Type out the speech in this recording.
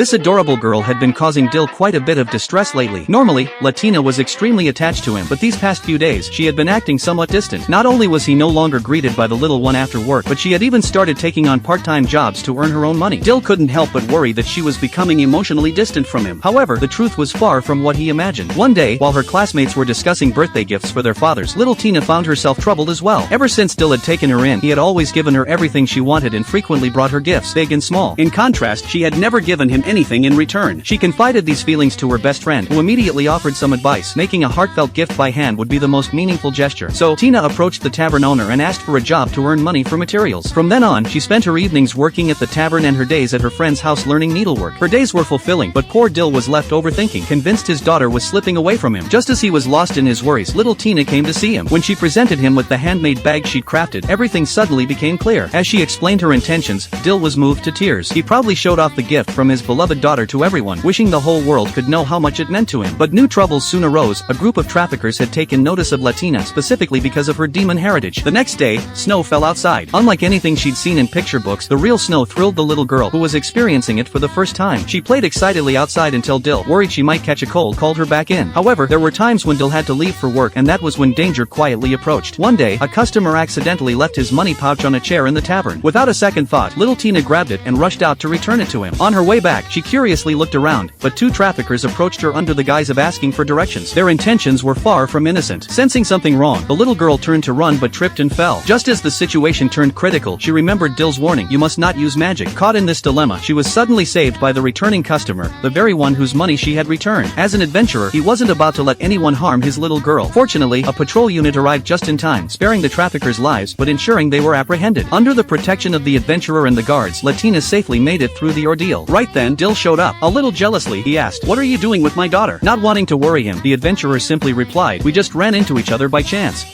This adorable girl had been causing Dill quite a bit of distress lately. Normally, Latina was extremely attached to him, but these past few days she had been acting somewhat distant. Not only was he no longer greeted by the little one after work, but she had even started taking on part-time jobs to earn her own money. Dill couldn't help but worry that she was becoming emotionally distant from him. However, the truth was far from what he imagined. One day, while her classmates were discussing birthday gifts for their fathers, little Tina found herself troubled as well. Ever since Dill had taken her in, he had always given her everything she wanted and frequently brought her gifts, big and small. In contrast, she had never given him anything in return. She confided these feelings to her best friend, who immediately offered some advice. Making a heartfelt gift by hand would be the most meaningful gesture. So, Tina approached the tavern owner and asked for a job to earn money for materials. From then on, she spent her evenings working at the tavern and her days at her friend's house learning needlework. Her days were fulfilling, but poor Dill was left overthinking, convinced his daughter was slipping away from him. Just as he was lost in his worries, little Tina came to see him. When she presented him with the handmade bag she'd crafted, everything suddenly became clear. As she explained her intentions, Dill was moved to tears. He proudly showed off the gift from his beloved daughter to everyone, wishing the whole world could know how much it meant to him. But new troubles soon arose. A group of traffickers had taken notice of Latina specifically because of her demon heritage. The next day, snow fell outside. Unlike anything she'd seen in picture books, the real snow thrilled the little girl, who was experiencing it for the first time. She played excitedly outside until Dill, worried she might catch a cold, called her back in. However, there were times when Dill had to leave for work, and that was when danger quietly approached. One day, a customer accidentally left his money pouch on a chair in the tavern. Without a second thought, little Tina grabbed it and rushed out to return it to him. On her way back, she curiously looked around, but two traffickers approached her under the guise of asking for directions. Their intentions were far from innocent. Sensing something wrong, the little girl turned to run but tripped and fell. Just as the situation turned critical, she remembered Dill's warning, "You must not use magic." Caught in this dilemma, she was suddenly saved by the returning customer, the very one whose money she had returned. As an adventurer, he wasn't about to let anyone harm his little girl. Fortunately, a patrol unit arrived just in time, sparing the traffickers' lives but ensuring they were apprehended. Under the protection of the adventurer and the guards, Latina safely made it through the ordeal. Right then, Dill showed up. A little jealously, he asked, "What are you doing with my daughter?" Not wanting to worry him, the adventurer simply replied, "We just ran into each other by chance."